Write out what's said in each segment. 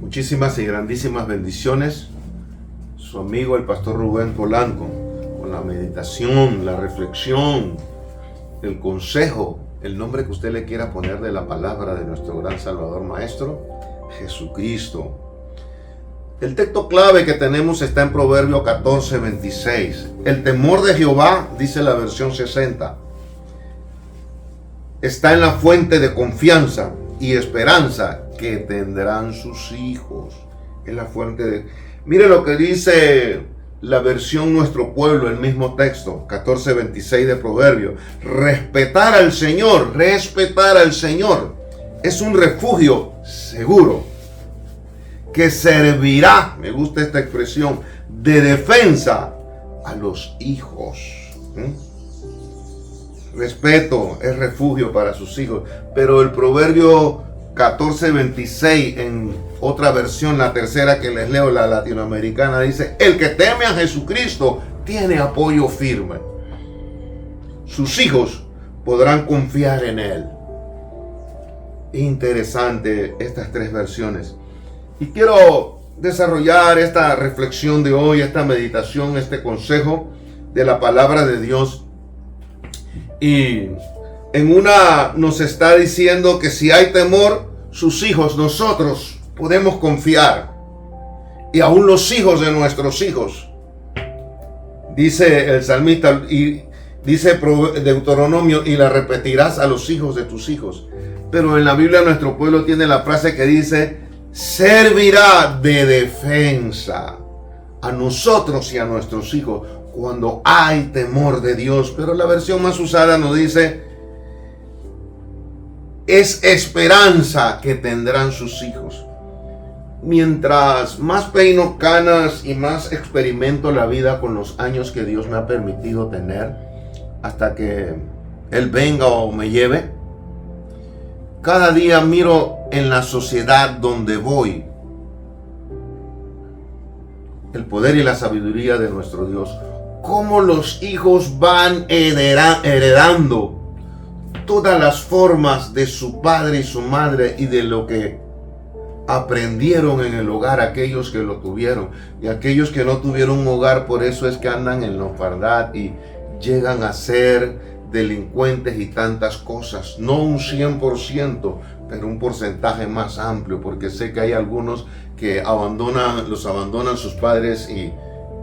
Muchísimas y grandísimas bendiciones. Su amigo el pastor Rubén Polanco, con la meditación, la reflexión, el consejo, el nombre que usted le quiera poner de la palabra de nuestro gran Salvador Maestro, Jesucristo. El texto clave que tenemos está en Proverbio 14:26. El temor de Jehová, dice la versión 60, está en la fuente de confianza y esperanza que tendrán sus hijos. Es la fuente de... Mire lo que dice la versión Nuestro Pueblo, el mismo texto, 14:26 de Proverbio. Respetar al Señor es un refugio seguro que servirá, me gusta esta expresión, de defensa a los hijos. Respeto es refugio para sus hijos. Pero el Proverbio 14:26, en otra versión, la tercera que les leo, la latinoamericana, dice: el que teme a Jesucristo tiene apoyo firme. Sus hijos podrán confiar en él. Interesante estas tres versiones. Y quiero desarrollar esta reflexión de hoy, esta meditación, este consejo de la palabra de Dios. Y en una nos está diciendo que si hay temor, sus hijos, nosotros podemos confiar. Y aún los hijos de nuestros hijos. Dice el salmista, y dice Deuteronomio, y la repetirás a los hijos de tus hijos. Pero en la Biblia Nuestro Pueblo tiene la frase que dice: servirá de defensa a nosotros y a nuestros hijos cuando hay temor de Dios. Pero la versión más usada nos dice: es esperanza que tendrán sus hijos. Mientras más peino canas y más experimento la vida con los años que Dios me ha permitido tener, hasta que Él venga o me lleve, cada día miro en la sociedad donde voy el poder y la sabiduría de nuestro Dios. Cómo los hijos van heredando todas las formas de su padre y su madre y de lo que aprendieron en el hogar, aquellos que lo tuvieron. Y aquellos que no tuvieron un hogar, por eso es que andan en la orfandad y llegan a ser delincuentes y tantas cosas. No un 100%, pero un porcentaje más amplio, porque sé que hay algunos que los abandonan sus padres y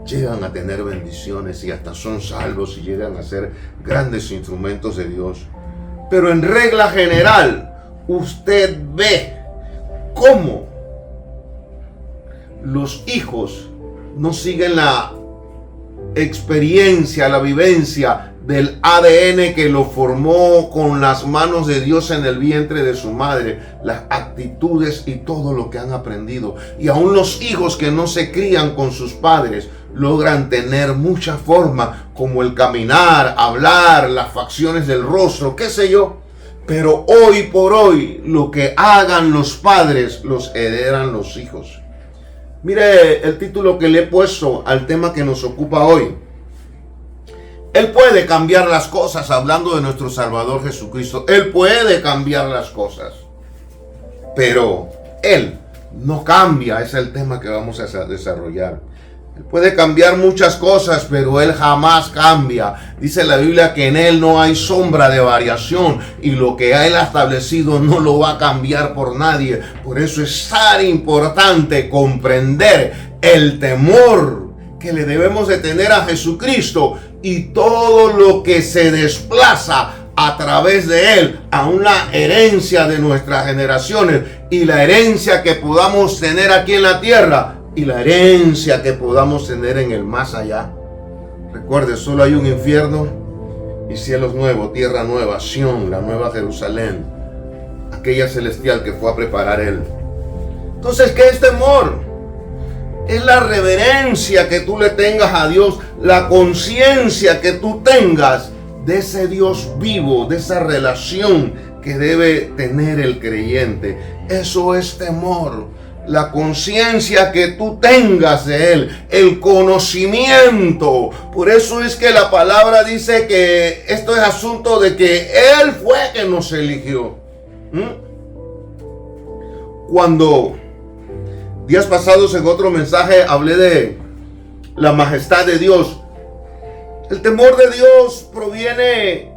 llegan a tener bendiciones y hasta son salvos y llegan a ser grandes instrumentos de Dios. Pero en regla general, usted ve cómo los hijos no siguen la experiencia, la vivencia del ADN que lo formó con las manos de Dios en el vientre de su madre, las actitudes y todo lo que han aprendido. Y aún los hijos que no se crían con sus padres logran tener mucha forma, como el caminar, hablar, las facciones del rostro, qué sé yo. Pero hoy por hoy, lo que hagan los padres, los heredan los hijos. Mire el título que le he puesto al tema que nos ocupa hoy. Él puede cambiar las cosas, hablando de nuestro Salvador Jesucristo. Él puede cambiar las cosas, pero Él no cambia. Es el tema que vamos a desarrollar. Él puede cambiar muchas cosas, pero Él jamás cambia. Dice la Biblia que en Él no hay sombra de variación, y lo que Él ha establecido no lo va a cambiar por nadie. Por eso es tan importante comprender el temor que le debemos de tener a Jesucristo y todo lo que se desplaza a través de Él, a una herencia de nuestras generaciones, y la herencia que podamos tener aquí en la tierra y la herencia que podamos tener en el más allá. Recuerde, solo hay un infierno y cielos nuevos, tierra nueva, Sión, la nueva Jerusalén, aquella celestial que fue a preparar Él. Entonces, ¿qué es temor? Es la reverencia que tú le tengas a Dios, la conciencia que tú tengas de ese Dios vivo, de esa relación que debe tener el creyente. Eso es temor. La conciencia que tú tengas de Él, el conocimiento. Por eso es que la palabra dice que esto es asunto de que Él fue que nos eligió. Cuando Días pasados en otro mensaje hablé de la majestad de Dios. El temor de Dios proviene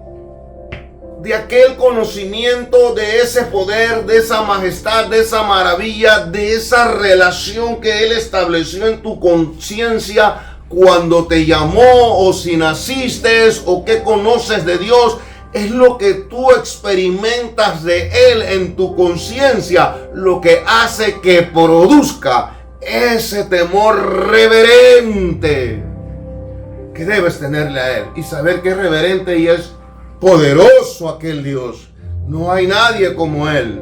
de aquel conocimiento, de ese poder, de esa majestad, de esa maravilla, de esa relación que Él estableció en tu conciencia cuando te llamó, o si naciste, o qué conoces de Dios. Es lo que tú experimentas de Él en tu conciencia, lo que hace que produzca ese temor reverente que debes tenerle a Él y saber que es reverente y es poderoso aquel Dios. No hay nadie como Él.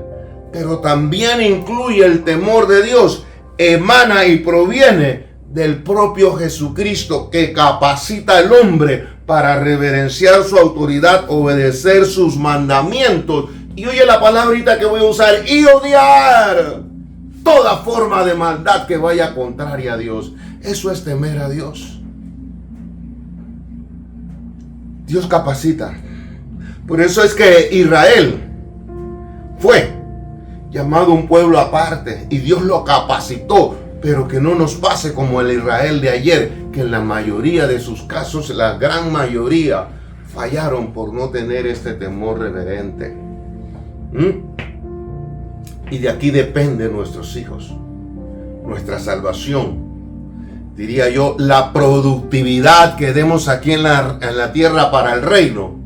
Pero también incluye el temor de Dios, emana y proviene del propio Jesucristo, que capacita al hombre para reverenciar su autoridad, obedecer sus mandamientos. Y oye la palabrita que voy a usar: y odiar toda forma de maldad que vaya contraria a Dios. Eso es temer a Dios. Dios capacita. Por eso es que Israel fue llamado un pueblo aparte y Dios lo capacitó. Pero que no nos pase como el Israel de ayer, que en la mayoría de sus casos, la gran mayoría, fallaron por no tener este temor reverente. Y de aquí depende nuestros hijos, nuestra salvación. Diría yo, la productividad que demos aquí en la tierra para el reino.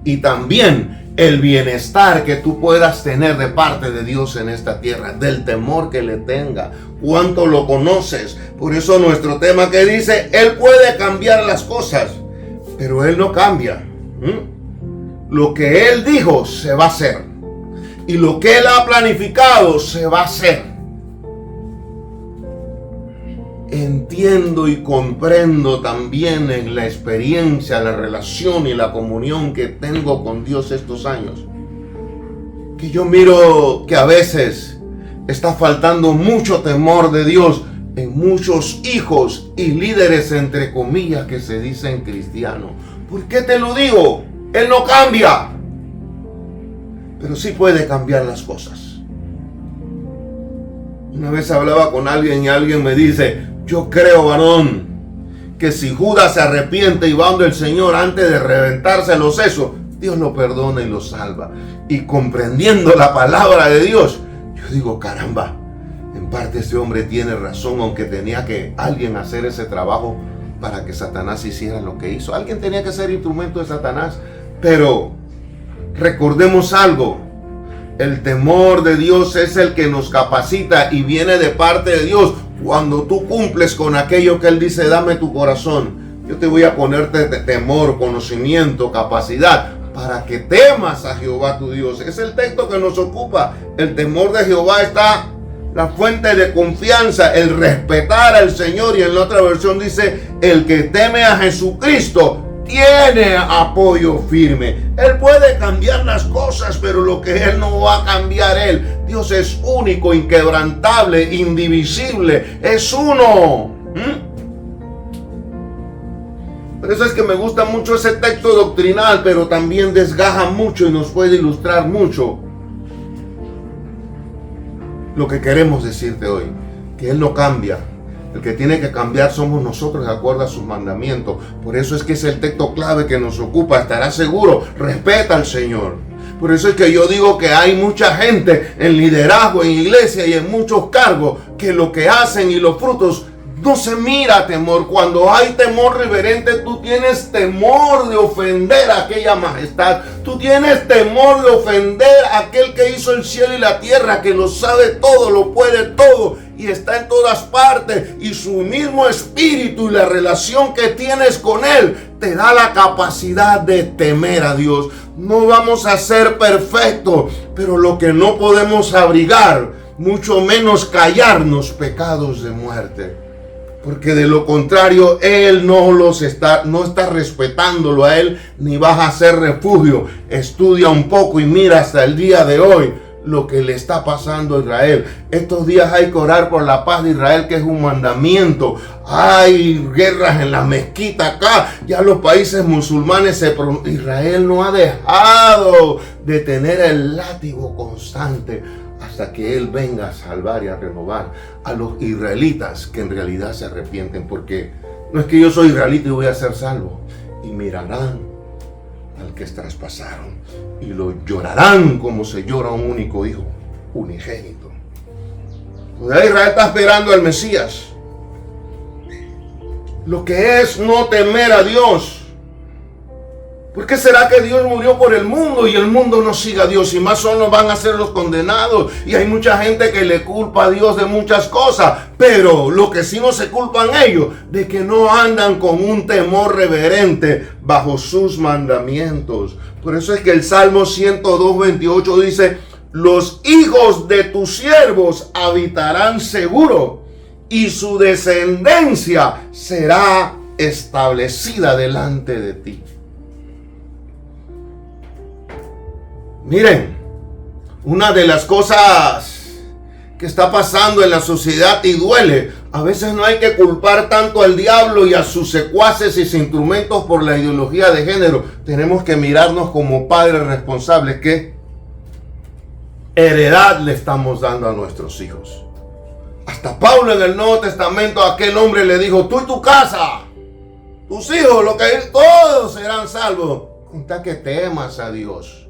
Y también el bienestar que tú puedas tener de parte de Dios en esta tierra, del temor que le tenga, cuánto lo conoces. Por eso nuestro tema que dice: Él puede cambiar las cosas, pero Él no cambia. Lo que Él dijo se va a hacer, y lo que Él ha planificado se va a hacer. Entiendo y comprendo también en la experiencia, la relación y la comunión que tengo con Dios estos años, que yo miro que a veces está faltando mucho temor de Dios en muchos hijos y líderes, entre comillas, que se dicen cristianos. ¿Por qué te lo digo? Él no cambia, pero sí puede cambiar las cosas. Una vez hablaba con alguien y alguien me dice: yo creo, varón, que si Judas se arrepiente y va donde el Señor antes de reventarse los sesos, Dios lo perdona y lo salva. Y comprendiendo la palabra de Dios, yo digo: caramba, en parte este hombre tiene razón, aunque tenía que alguien hacer ese trabajo para que Satanás hiciera lo que hizo. Alguien tenía que ser instrumento de Satanás. Pero recordemos algo: el temor de Dios es el que nos capacita y viene de parte de Dios. Cuando tú cumples con aquello que Él dice: dame tu corazón, yo te voy a ponerte temor, conocimiento, capacidad, para que temas a Jehová tu Dios. Es el texto que nos ocupa. El temor de Jehová está la fuente de confianza, el respetar al Señor. Y en la otra versión dice: el que teme a Jesucristo tiene apoyo firme. Él puede cambiar las cosas, pero lo que Él no va a cambiar Él. Dios es único, inquebrantable, indivisible. Es uno. Por eso es que me gusta mucho ese texto doctrinal, pero también desgaja mucho y nos puede ilustrar mucho lo que queremos decirte hoy. Que Él no cambia. El que tiene que cambiar somos nosotros, de acuerdo a sus mandamientos. Por eso es que es el texto clave que nos ocupa. Estarás seguro, respeta al Señor. Por eso es que yo digo que hay mucha gente en liderazgo, en iglesia y en muchos cargos, que lo que hacen y los frutos no se mira temor. Cuando hay temor reverente, tú tienes temor de ofender a aquella majestad. Tú tienes temor de ofender a aquel que hizo el cielo y la tierra, que lo sabe todo, lo puede todo y está en todas partes. Y su mismo espíritu y la relación que tienes con Él te da la capacidad de temer a Dios. No vamos a ser perfectos, pero lo que no podemos abrigar, mucho menos callarnos, pecados de muerte. Porque de lo contrario, Él no está respetándolo a Él, ni vas a hacer refugio. Estudia un poco y mira hasta el día de hoy lo que le está pasando a Israel. Estos días hay que orar por la paz de Israel, que es un mandamiento. Hay guerras en la mezquita acá. Ya los países musulmanes Israel no ha dejado de tener el látigo constante. hasta que Él venga a salvar y a renovar a los israelitas que en realidad se arrepienten, porque no es que yo soy israelita y voy a ser salvo. Y mirarán al que traspasaron y lo llorarán como se llora un único hijo unigénito. Todavía Israel está esperando al Mesías. Lo que es no temer a Dios. ¿Por qué será que Dios murió por el mundo y el mundo no sigue a Dios? Y más solo van a ser los condenados. Y hay mucha gente que le culpa a Dios de muchas cosas. Pero lo que sí no se culpan ellos, de que no andan con un temor reverente bajo sus mandamientos. Por eso es que el Salmo 102:28 dice: los hijos de tus siervos habitarán seguro, y su descendencia será establecida delante de ti. Miren, una de las cosas que está pasando en la sociedad y duele, a veces no hay que culpar tanto al diablo y a sus secuaces y sus instrumentos por la ideología de género. Tenemos que mirarnos como padres responsables. ¿Qué heredad le estamos dando a nuestros hijos? Hasta Pablo en el Nuevo Testamento a aquel hombre le dijo: tú y tu casa, tus hijos, todos serán salvos. Conta que temas a Dios.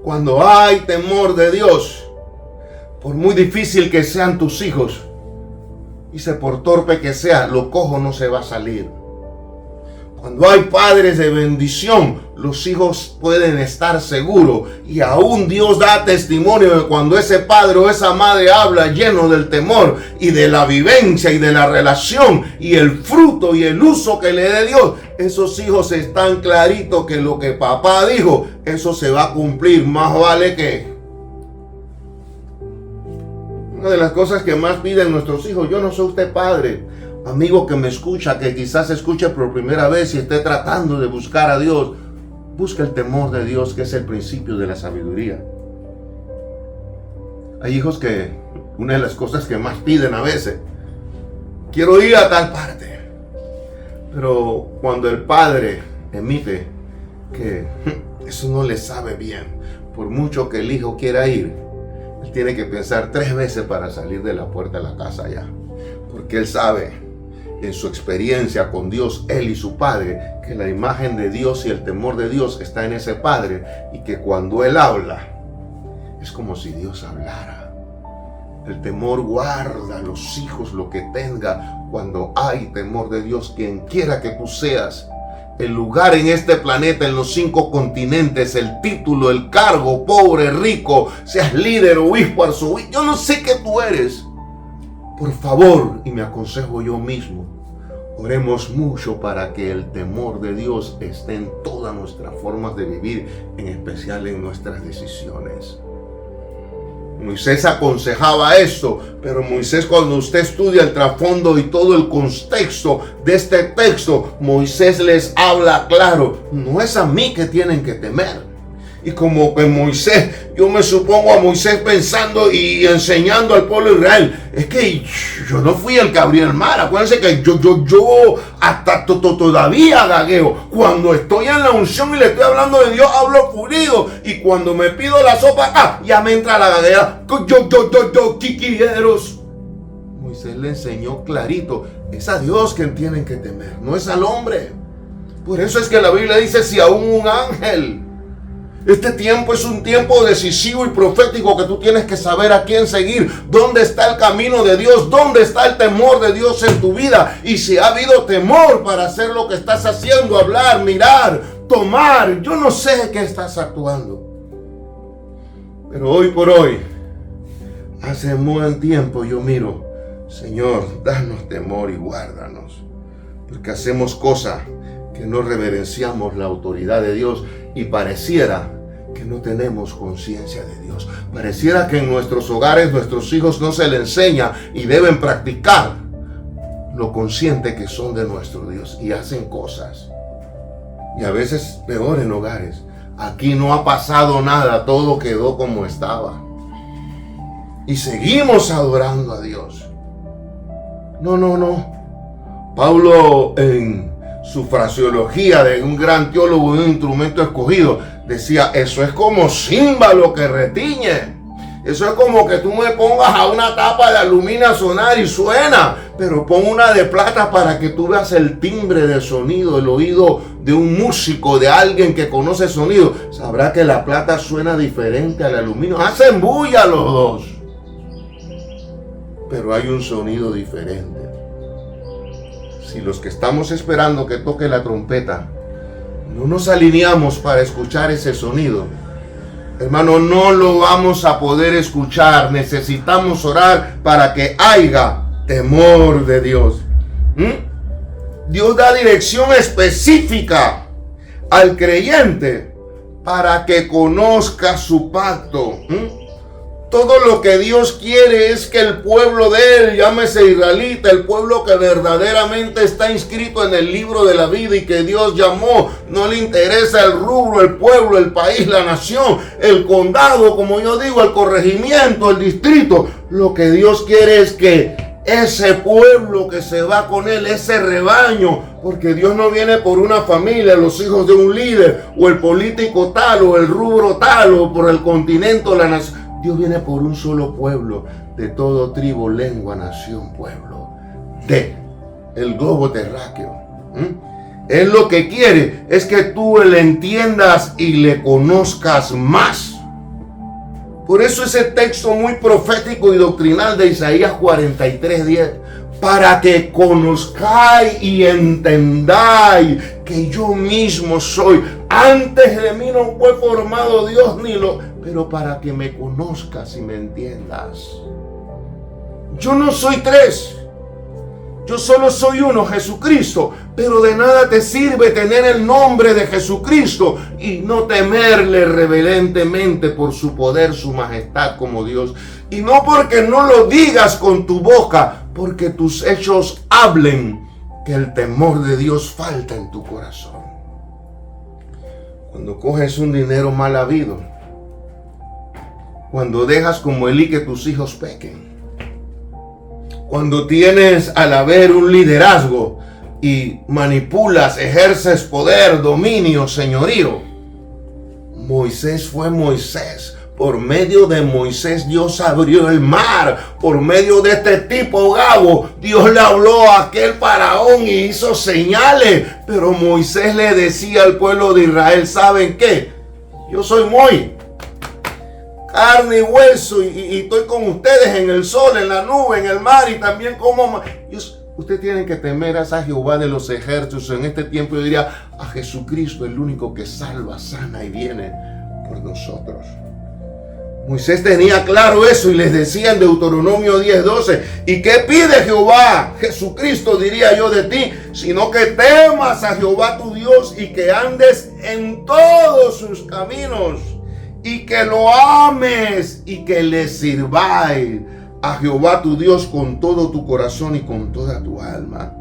Cuando hay temor de Dios, por muy difícil que sean tus hijos, y por torpe que sea, lo cojo no se va a salir. Cuando hay padres de bendición, los hijos pueden estar seguros. Y aún Dios da testimonio de cuando ese padre o esa madre habla lleno del temor y de la vivencia y de la relación y el fruto y el uso que le dé Dios. Esos hijos están claritos que lo que papá dijo, eso se va a cumplir. Más vale que... Una de las cosas que más piden nuestros hijos: yo no soy usted padre. Amigo que me escucha, que quizás escuche por primera vez y esté tratando de buscar a Dios, busca el temor de Dios, que es el principio de la sabiduría. Hay hijos que una de las cosas que más piden a veces: quiero ir a tal parte. Pero cuando el padre emite que eso no le sabe bien, por mucho que el hijo quiera ir, él tiene que pensar 3 veces para salir de la puerta de la casa ya. Porque él sabe, en su experiencia con Dios, él y su padre, que la imagen de Dios y el temor de Dios está en ese padre, y que cuando él habla, es como si Dios hablara. El temor guarda a los hijos lo que tenga. Cuando hay temor de Dios, quien quiera que tú seas, el lugar en este planeta, en los 5 continentes, el título, el cargo, pobre, rico, seas líder, obispo, arzobispo, yo no sé qué tú eres. Por favor, y me aconsejo yo mismo, oremos mucho para que el temor de Dios esté en todas nuestras formas de vivir, en especial en nuestras decisiones. Moisés aconsejaba esto, pero Moisés, cuando usted estudia el trasfondo y todo el contexto de este texto, Moisés les habla claro: no es a mí que tienen que temer. Y como que Moisés, yo me supongo a Moisés pensando y enseñando al pueblo de Israel: es que yo no fui el que abrió el mar. Acuérdense que yo hasta todavía gagueo. Cuando estoy en la unción y le estoy hablando de Dios, hablo fluido. Y cuando me pido la sopa, ya me entra la gaguera. Yo, chiquilleros. Moisés le enseñó clarito: es a Dios que tienen que temer, no es al hombre. Por eso es que la Biblia dice: si aún un ángel... Este tiempo es un tiempo decisivo y profético, que tú tienes que saber a quién seguir, dónde está el camino de Dios, dónde está el temor de Dios en tu vida. Y si ha habido temor para hacer lo que estás haciendo, hablar, mirar, tomar, yo no sé qué estás actuando. Pero hoy por hoy, hace un buen tiempo yo miro: Señor, danos temor y guárdanos, porque hacemos cosas que no reverenciamos la autoridad de Dios, y pareciera que no tenemos conciencia de Dios. Pareciera que en nuestros hogares, nuestros hijos no se les enseña y deben practicar lo consciente que son de nuestro Dios, y hacen cosas. Y a veces peor en hogares. Aquí no ha pasado nada, todo quedó como estaba. Y seguimos adorando a Dios. No. Pablo, en su fraseología de un gran teólogo y un instrumento escogido, decía: eso es como címbalo que retiñe. Eso es como que tú me pongas a una tapa de aluminio a sonar y suena, pero pon una de plata para que tú veas el timbre de sonido, el oído de un músico, de alguien que conoce sonido. Sabrá que la plata suena diferente al aluminio. Hacen bulla los dos, pero hay un sonido diferente. Si los que estamos esperando que toque la trompeta no nos alineamos para escuchar ese sonido, hermano, no lo vamos a poder escuchar. Necesitamos orar para que haya temor de Dios. Dios da dirección específica al creyente para que conozca su pacto. Todo lo que Dios quiere es que el pueblo de Él, llámese israelita, el pueblo que verdaderamente está inscrito en el libro de la vida y que Dios llamó, no le interesa el rubro, el pueblo, el país, la nación, el condado, como yo digo, el corregimiento, el distrito. Lo que Dios quiere es que ese pueblo que se va con Él, ese rebaño, porque Dios no viene por una familia, los hijos de un líder, o el político tal, o el rubro tal, o por el continente o la nación. Dios viene por un solo pueblo, de todo tribu, lengua, nación, pueblo, de el globo terráqueo. Él lo que quiere es que tú le entiendas y le conozcas más. Por eso ese texto muy profético y doctrinal de Isaías 43:10, para que conozcáis y entendáis que yo mismo soy. Antes de mí no fue formado Dios pero para que me conozcas y me entiendas. Yo no soy tres, yo solo soy uno, Jesucristo. Pero de nada te sirve tener el nombre de Jesucristo y no temerle reverentemente por su poder, su majestad como Dios. Y no porque no lo digas con tu boca, porque tus hechos hablen que el temor de Dios falta en tu corazón. Cuando coges un dinero mal habido, cuando dejas como Elí que tus hijos pequen, cuando tienes al haber un liderazgo y manipulas, ejerces poder, dominio, señorío. Moisés fue Moisés. Por medio de Moisés Dios abrió el mar. Por medio de este tipo Gabo, Dios le habló a aquel faraón y hizo señales. Pero Moisés le decía al pueblo de Israel, ¿saben qué? Yo soy muy carne y hueso y estoy con ustedes en el sol, en la nube, en el mar y también como... Usted tiene que temer a Jehová de los ejércitos. En este tiempo yo diría a Jesucristo, el único que salva, sana y viene por nosotros. Moisés tenía claro eso y les decía en Deuteronomio 10:12, ¿y qué pide Jehová? Jesucristo diría yo de ti, sino que temas a Jehová tu Dios y que andes en todos sus caminos y que lo ames y que le sirváis a Jehová tu Dios con todo tu corazón y con toda tu alma.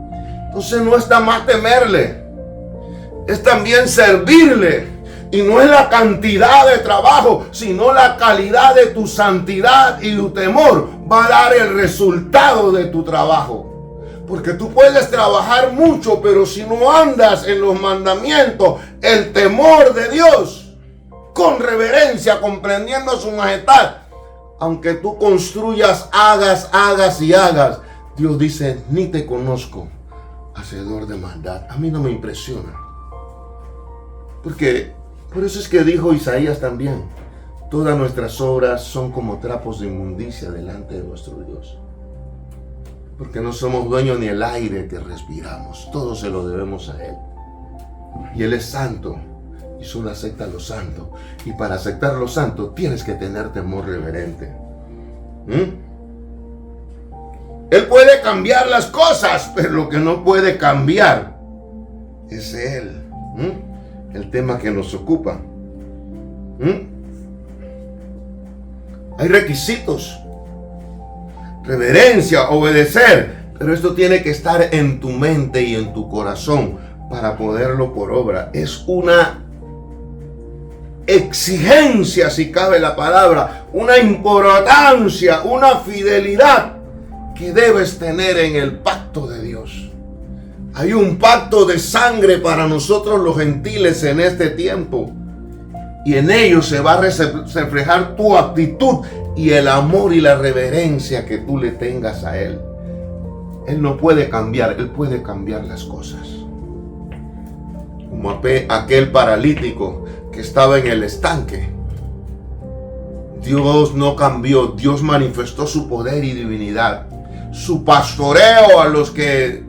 Entonces no está más temerle, es también servirle. Y no es la cantidad de trabajo, sino la calidad de tu santidad y tu temor va a dar el resultado de tu trabajo. Porque tú puedes trabajar mucho, pero si no andas en los mandamientos, el temor de Dios, con reverencia, comprendiendo su majestad, aunque tú construyas, hagas y hagas, Dios dice, ni te conozco, hacedor de maldad. A mí no me impresiona. Porque por eso es que dijo Isaías también, todas nuestras obras son como trapos de inmundicia delante de nuestro Dios. Porque no somos dueños ni el aire que respiramos, todo se lo debemos a Él. Y Él es santo y solo acepta lo santo. Y para aceptar lo santo tienes que tener temor reverente. Él puede cambiar las cosas, pero lo que no puede cambiar es Él. El tema que nos ocupa. Hay requisitos. Reverencia, obedecer. Pero esto tiene que estar en tu mente y en tu corazón para poderlo por obra. Es una exigencia, si cabe la palabra, una importancia, una fidelidad que debes tener en el pacto de Dios. Hay un pacto de sangre para nosotros los gentiles en este tiempo. Y en ello se va a reflejar tu actitud y el amor y la reverencia que tú le tengas a Él. Él no puede cambiar, Él puede cambiar las cosas. Como aquel paralítico que estaba en el estanque. Dios no cambió, Dios manifestó su poder y divinidad. Su pastoreo a los que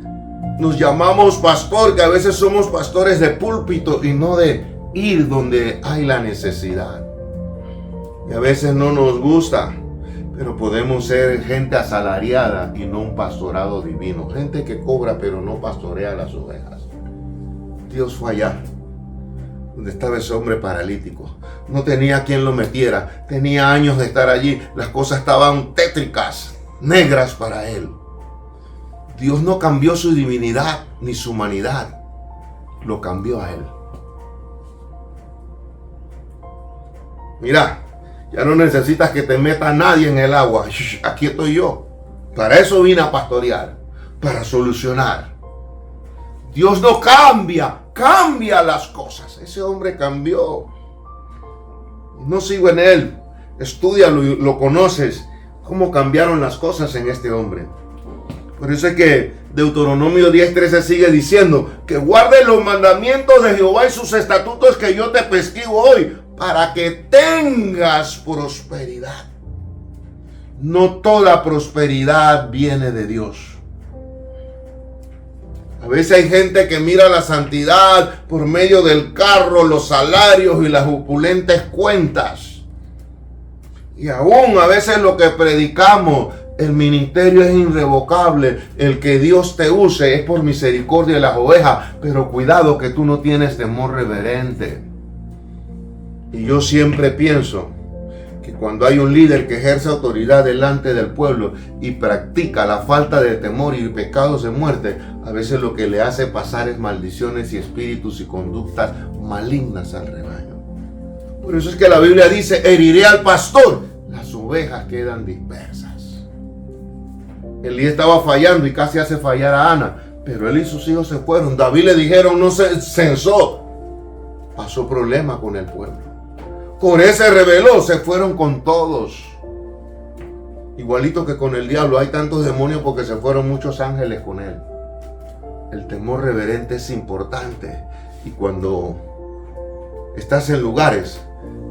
nos llamamos pastor, que a veces somos pastores de púlpito y no de ir donde hay la necesidad. Y a veces no nos gusta, pero podemos ser gente asalariada y no un pastorado divino. Gente que cobra pero no pastorea las ovejas. Dios fue allá, donde estaba ese hombre paralítico. No tenía quien lo metiera. Tenía años de estar allí. Las cosas estaban tétricas, negras para él. Dios no cambió su divinidad ni su humanidad. Lo cambió a él. Mira, ya no necesitas que te meta nadie en el agua. Aquí estoy yo. Para eso vine a pastorear. Para solucionar. Dios no cambia. Cambia las cosas. Ese hombre cambió. No sigo en él. Estúdialo y lo conoces. Cómo cambiaron las cosas en este hombre. Por eso es que Deuteronomio 10:13 sigue diciendo que guardes los mandamientos de Jehová y sus estatutos que yo te prescribo hoy, para que tengas prosperidad. No toda prosperidad viene de Dios. A veces hay gente que mira la santidad por medio del carro, los salarios y las opulentes cuentas. Y aún a veces lo que predicamos, el ministerio es irrevocable. El que Dios te use es por misericordia de las ovejas. Pero cuidado que tú no tienes temor reverente. Y yo siempre pienso que cuando hay un líder que ejerce autoridad delante del pueblo y practica la falta de temor y pecados de muerte, a veces lo que le hace pasar es maldiciones y espíritus y conductas malignas al rebaño. Por eso es que la Biblia dice, heriré al pastor, las ovejas quedan dispersas. Elí estaba fallando y casi hace fallar a Ana, pero él y sus hijos se fueron. David le dijeron, no se censó. Pasó problema con el pueblo. Coré se rebeló, se fueron con todos. Igualito que con el diablo, hay tantos demonios porque se fueron muchos ángeles con él. El temor reverente es importante. Y cuando estás en lugares,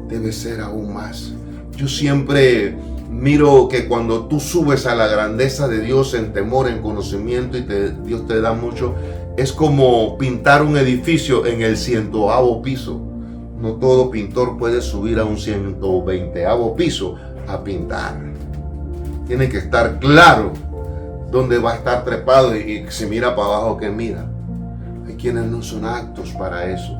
debe ser aún más. Yo siempre miro que cuando tú subes a la grandeza de Dios en temor, en conocimiento, y Dios te da mucho, es como pintar un edificio en el 100º piso. No todo pintor puede subir a un 120º piso a pintar. Tiene que estar claro dónde va a estar trepado y se mira para abajo que mira. Hay quienes no son aptos para eso.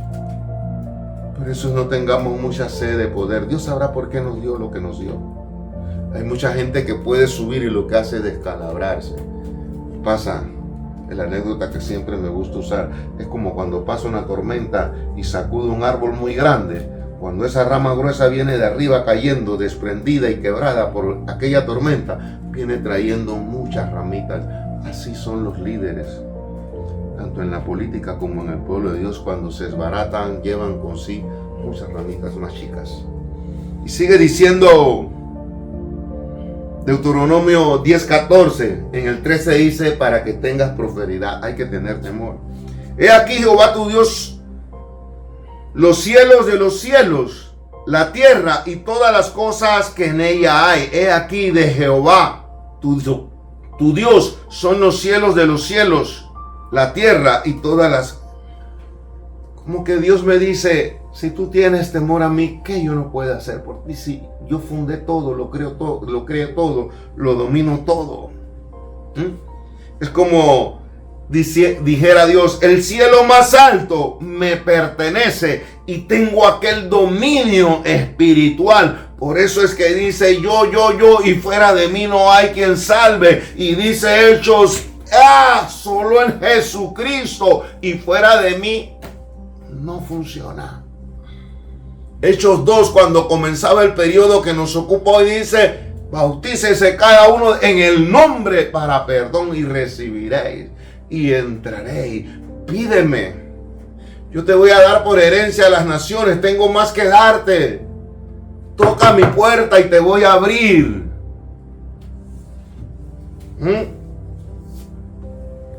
Por eso no tengamos mucha sed de poder. Dios sabrá por qué nos dio lo que nos dio. Hay mucha gente que puede subir y lo que hace es descalabrarse. Pasa. La anécdota que siempre me gusta usar es como cuando pasa una tormenta y sacude un árbol muy grande. Cuando esa rama gruesa viene de arriba cayendo, desprendida y quebrada por aquella tormenta, viene trayendo muchas ramitas. Así son los líderes, tanto en la política como en el pueblo de Dios. Cuando se desbaratan, llevan con sí muchas ramitas más chicas. Y sigue diciendo Deuteronomio 10:14, en el 13 dice, para que tengas prosperidad, hay que tener temor. He aquí Jehová tu Dios, los cielos de los cielos, la tierra y todas las cosas que en ella hay. He aquí de Jehová tu Dios son los cielos de los cielos, la tierra y todas las... Como que Dios me dice, si tú tienes temor a mí, ¿qué yo no puedo hacer por ti? Si yo fundé todo, lo creo todo, lo domino todo. Es como dijera Dios, el cielo más alto me pertenece y tengo aquel dominio espiritual. Por eso es que dice yo, y fuera de mí no hay quien salve. Y dice Hechos, solo en Jesucristo y fuera de mí no funciona. Hechos 2, cuando comenzaba el periodo que nos ocupó, y dice, bautícese cada uno en el nombre para perdón y recibiréis y entraréis. Pídeme, yo te voy a dar por herencia a las naciones, tengo más que darte. Toca mi puerta y te voy a abrir.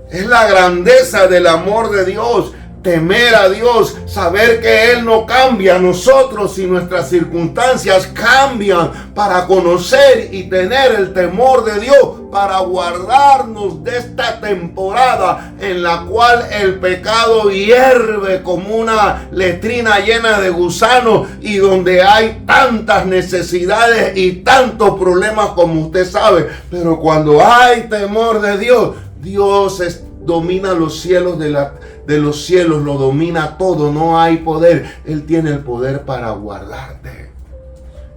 Es la grandeza del amor de Dios. Temer a Dios, saber que Él no cambia. Nosotros y nuestras circunstancias cambian para conocer y tener el temor de Dios, para guardarnos de esta temporada en la cual el pecado hierve como una letrina llena de gusanos y donde hay tantas necesidades y tantos problemas como usted sabe. Pero cuando hay temor de Dios, Dios domina los cielos de los cielos, lo domina todo, no hay poder. Él tiene el poder para guardarte.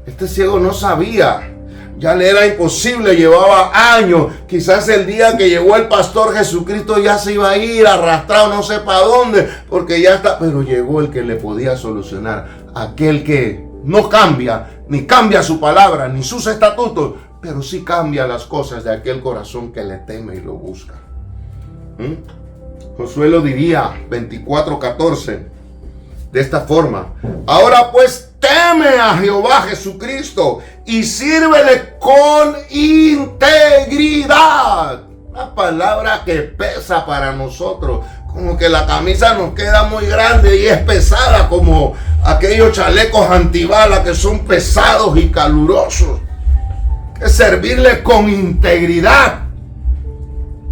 Este ciego no sabía, ya le era imposible, llevaba años. Quizás el día que llegó el pastor Jesucristo ya se iba a ir arrastrado no sé para dónde, porque ya está, pero llegó el que le podía solucionar, aquel que no cambia, ni cambia su palabra, ni sus estatutos, pero sí cambia las cosas de aquel corazón que le teme y lo busca. Josué lo diría 24:14 de esta forma: ahora pues teme a Jehová Jesucristo y sírvele con integridad. Una palabra que pesa para nosotros, como que la camisa nos queda muy grande y es pesada, como aquellos chalecos antibalas que son pesados y calurosos. Es servirle con integridad.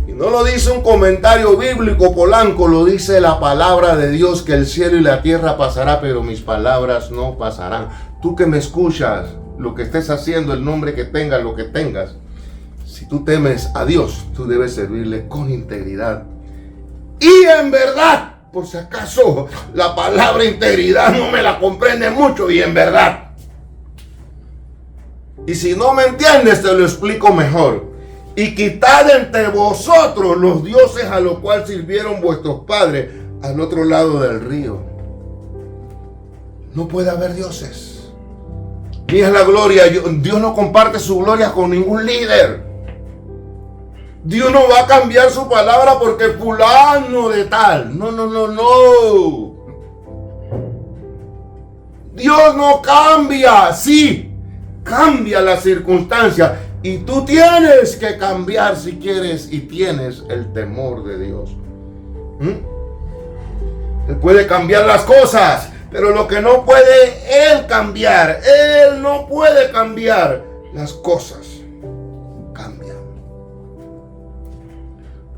No lo dice un comentario bíblico, Polanco, lo dice la palabra de Dios, que el cielo y la tierra pasará, pero mis palabras no pasarán. Tú que me escuchas, lo que estés haciendo, el nombre que tengas, lo que tengas, si tú temes a Dios, tú debes servirle con integridad. Y en verdad, por si acaso la palabra integridad no me la comprende mucho, y en verdad. Y si no me entiendes, te lo explico mejor. Y quitad entre vosotros los dioses a los cuales sirvieron vuestros padres al otro lado del río. No puede haber dioses. Ni es la gloria. Dios no comparte su gloria con ningún líder. Dios no va a cambiar su palabra porque fulano de tal. No. Dios no cambia. Sí, cambia las circunstancias. Y tú tienes que cambiar si quieres y tienes el temor de Dios. Él puede cambiar las cosas, pero lo que no puede Él cambiar, Él no puede cambiar las cosas. Cambian.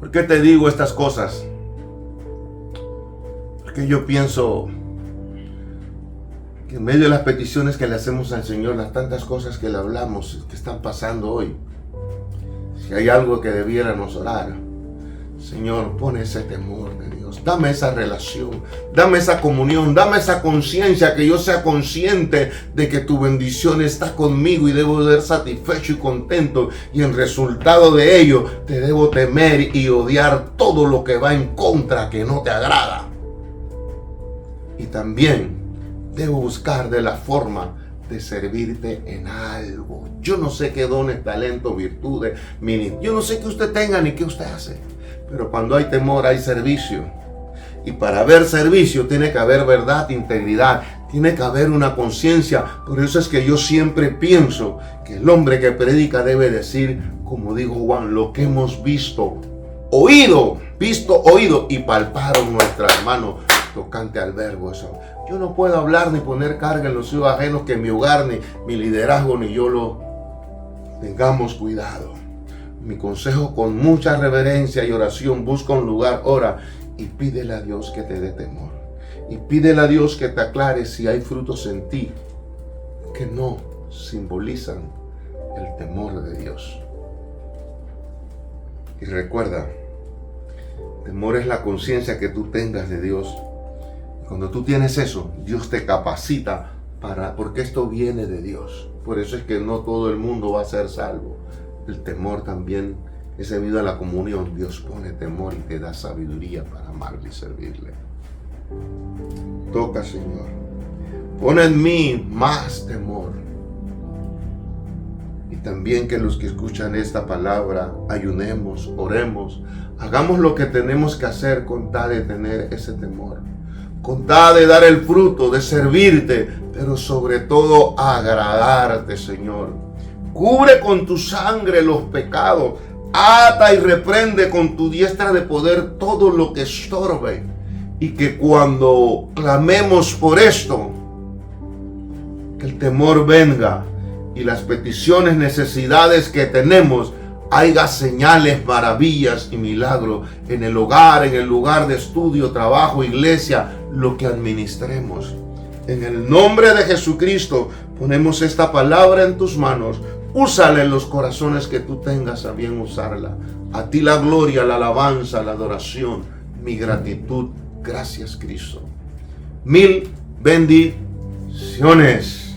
¿Por qué te digo estas cosas? Porque yo pienso que en medio de las peticiones que le hacemos al Señor, las tantas cosas que le hablamos, que están pasando hoy, si hay algo que debiéramos orar: Señor, pon ese temor de Dios, dame esa relación, dame esa comunión, dame esa conciencia, que yo sea consciente de que tu bendición está conmigo y debo ser satisfecho y contento, y en resultado de ello te debo temer y odiar todo lo que va en contra, que no te agrada. Y también debo buscar de la forma de servirte en algo. Yo no sé qué dones, talentos, virtudes, yo no sé qué usted tenga ni qué usted hace. Pero cuando hay temor hay servicio. Y para haber servicio tiene que haber verdad, integridad. Tiene que haber una conciencia. Por eso es que yo siempre pienso que el hombre que predica debe decir, como dijo Juan, lo que hemos visto, oído y palparon nuestras manos tocante al verbo. Eso. Yo no puedo hablar ni poner carga en los hijos ajenos, que mi hogar, ni mi liderazgo, ni yo lo tengamos cuidado. Mi consejo: con mucha reverencia y oración, busca un lugar, ora y pídele a Dios que te dé temor. Y pídele a Dios que te aclare si hay frutos en ti que no simbolizan el temor de Dios. Y recuerda, temor es la conciencia que tú tengas de Dios. Cuando tú tienes eso, Dios te capacita porque esto viene de Dios. Por eso es que no todo el mundo va a ser salvo. El temor también es debido a la comunión. Dios pone temor y te da sabiduría para amarle y servirle. Toca, Señor. Pon en mí más temor. Y también que los que escuchan esta palabra ayunemos, oremos, hagamos lo que tenemos que hacer con tal de tener ese temor. con tal de dar el fruto, de servirte, pero sobre todo agradarte, Señor. Cubre con tu sangre los pecados, ata y reprende con tu diestra de poder todo lo que estorbe, y que cuando clamemos por esto, que el temor venga y las peticiones, necesidades que tenemos, haya señales, maravillas y milagros en el hogar, en el lugar de estudio, trabajo, iglesia, lo que administremos. En el nombre de Jesucristo ponemos esta palabra en tus manos. Úsala en los corazones que tú tengas a bien usarla. A ti la gloria, la alabanza, la adoración, mi gratitud. Gracias, Cristo. Mil bendiciones.